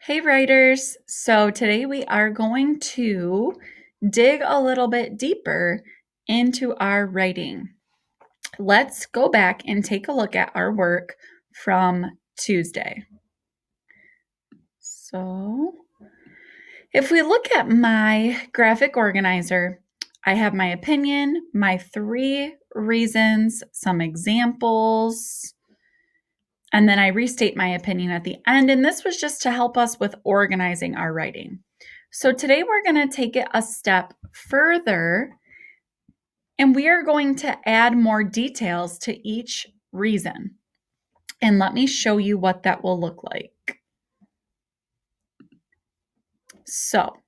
Hey writers, so today we are going to dig a little bit deeper into our writing. Let's go back and take a look at our work from Tuesday. So if we look at my graphic organizer, I have my opinion, my 3 reasons, some examples, and then I restate my opinion at the end. And this was just to help us with organizing our writing. So today we're going to take it a step further and we are going to add more details to each reason. And let me show you what that will look like. So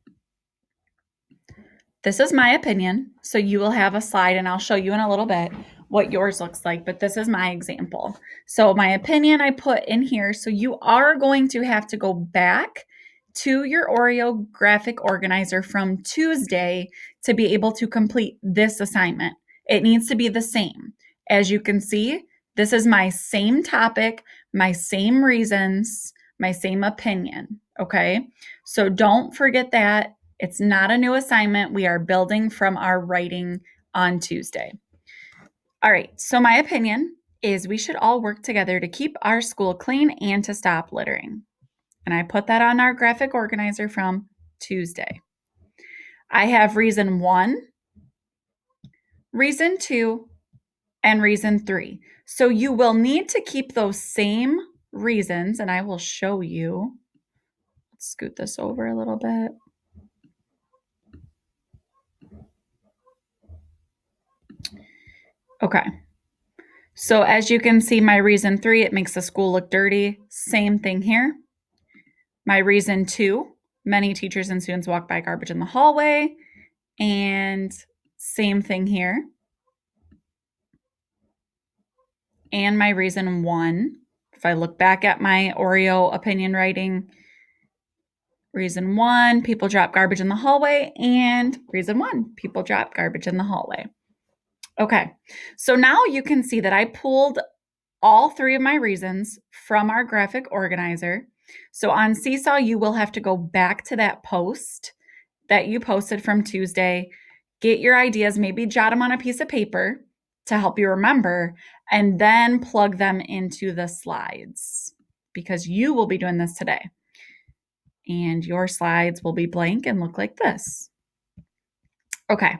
this is my opinion. So you will have a slide and I'll show you in a little bit what yours looks like, but this is my example. So my opinion I put in here. So you are going to have to go back to your Oreo graphic organizer from Tuesday to be able to complete this assignment. It needs to be the same. As you can see, this is my same topic, my same reasons, my same opinion, okay? So don't forget that. It's not a new assignment. We are building from our writing on Tuesday. All right, so my opinion is we should all work together to keep our school clean and to stop littering. And I put that on our graphic organizer from Tuesday. I have reason 1, reason 2, and reason 3. So you will need to keep those same reasons, and I will show you. Let's scoot this over a little bit. Okay. So as you can see, my reason 3, it makes the school look dirty. Same thing here. My reason 2, many teachers and students walk by garbage in the hallway. And same thing here. And my reason 1, if I look back at my Oreo opinion writing, reason 1, people drop garbage in the hallway. And reason 1, people drop garbage in the hallway. Okay, so now you can see that I pulled all 3 of my reasons from our graphic organizer. So on Seesaw, you will have to go back to that post that you posted from Tuesday, get your ideas, maybe jot them on a piece of paper to help you remember, and then plug them into the slides because you will be doing this today. And your slides will be blank and look like this. Okay,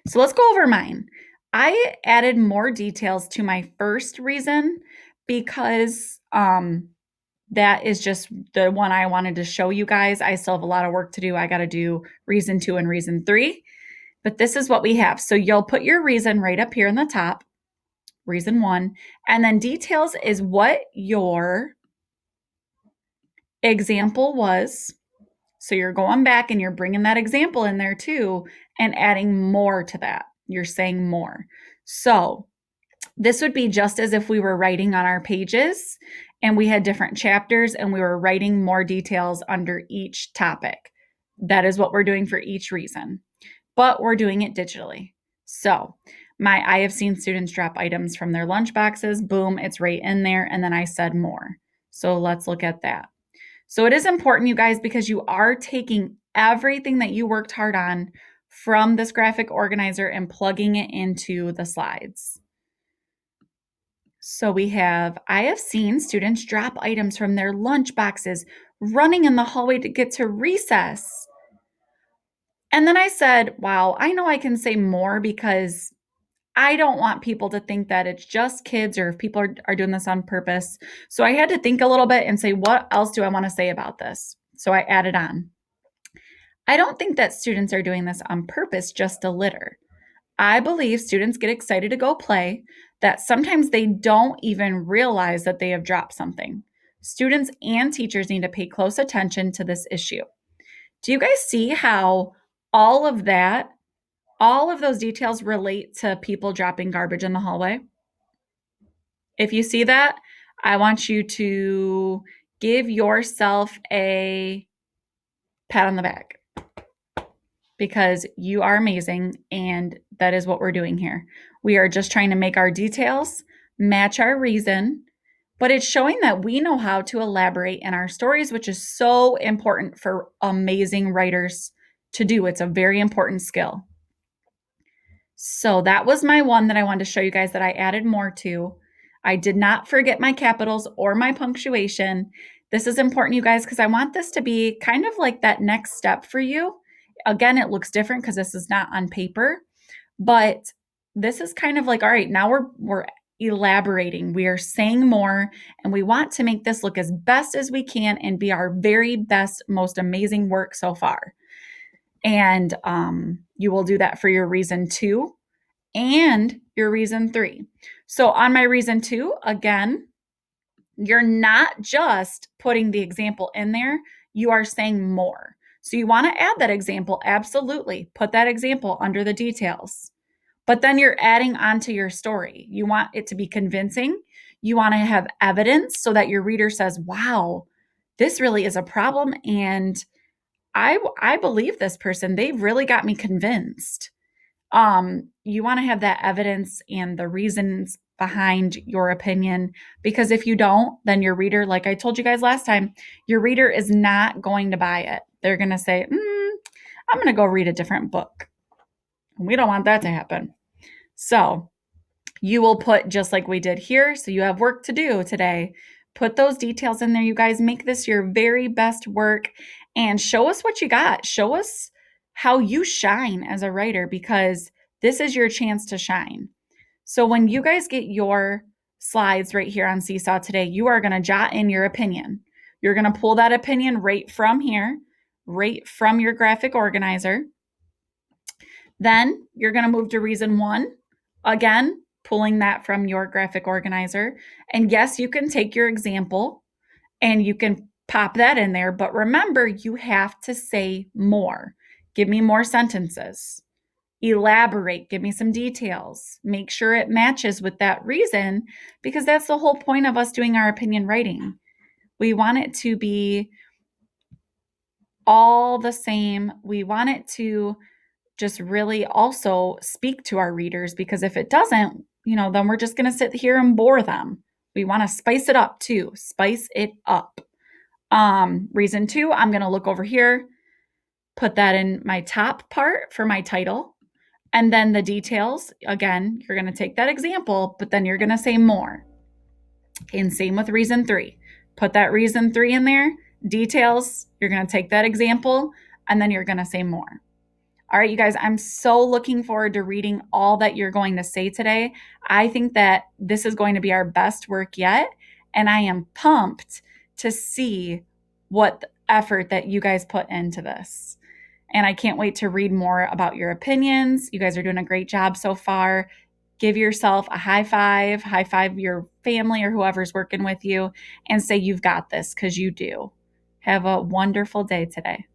so let's go over mine. I added more details to my first reason because that is just the one I wanted to show you guys. I still have a lot of work to do. I got to do reason 2 and reason 3, but this is what we have. So you'll put your reason right up here in the top, reason 1, and then details is what your example was. So you're going back and you're bringing that example in there too and adding more to that. You're saying more. So this would be just as if we were writing on our pages and we had different chapters and we were writing more details under each topic. That is what we're doing for each reason, but we're doing it digitally. So I have seen students drop items from their lunch boxes. Boom, it's right in there. And then I said more. So let's look at that. So it is important, you guys, because you are taking everything that you worked hard on from this graphic organizer and plugging it into the slides. So we have, I have seen students drop items from their lunch boxes running in the hallway to get to recess. And then I said, wow, I know I can say more because I don't want people to think that it's just kids or if people are doing this on purpose. So I had to think a little bit and say, what else do I want to say about this? So I added on. I don't think that students are doing this on purpose just to litter. I believe students get excited to go play, that sometimes they don't even realize that they have dropped something. Students and teachers need to pay close attention to this issue. Do you guys see how all of that, all of those details relate to people dropping garbage in the hallway? If you see that, I want you to give yourself a pat on the back because you are amazing and that is what we're doing here. We are just trying to make our details match our reason but it's showing that we know how to elaborate in our stories, which is so important for amazing writers to do. It's a very important skill. So that was my one that I wanted to show you guys that I added more to. I did not forget my capitals or my punctuation. This is important, you guys, because I want this to be kind of like that next step for you. Again, it looks different because this is not on paper, but this is kind of like, all right, now we're elaborating. We are saying more, and we want to make this look as best as we can and be our very best, most amazing work so far. And you will do that for your reason 2 and your reason 3. So on my reason 2, again, you're not just putting the example in there, you are saying more. So you want to add that example, absolutely. Put that example under the details. But then you're adding onto your story. You want it to be convincing. You want to have evidence so that your reader says, wow, this really is a problem. And I believe this person. They've really got me convinced. You want to have that evidence and the reasons behind your opinion, because if you don't, then your reader, like I told you guys last time, your reader is not going to buy it. They're going to say, I'm going to go read a different book. And we don't want that to happen. So you will put just like we did here. So you have work to do today. Put those details in there, you guys. Make this your very best work and show us what you got. Show us how you shine as a writer, because this is your chance to shine. So when you guys get your slides right here on Seesaw today, you are going to jot in your opinion. You're going to pull that opinion right from here, right from your graphic organizer. Then you're going to move to reason 1. Again, pulling that from your graphic organizer. And yes, you can take your example and you can pop that in there. But remember, you have to say more. Give me more sentences. Elaborate. Give me some details. Make sure it matches with that reason, because that's the whole point of us doing our opinion writing. We want it to be all the same. We want it to just really also speak to our readers, because if it doesn't, then we're just going to sit here and bore them. We want to spice it up too. Spice it up. Reason 2, I'm going to look over here, put that in my top part for my title. And then the details, again, you're going to take that example, but then you're going to say more. And same with reason 3. Put that reason 3 in there. Details, you're going to take that example, and then you're going to say more. All right, you guys, I'm so looking forward to reading all that you're going to say today. I think that this is going to be our best work yet, and I am pumped to see what effort that you guys put into this. And I can't wait to read more about your opinions. You guys are doing a great job so far. Give yourself a high five your family or whoever's working with you, and say you've got this, because you do. Have a wonderful day today.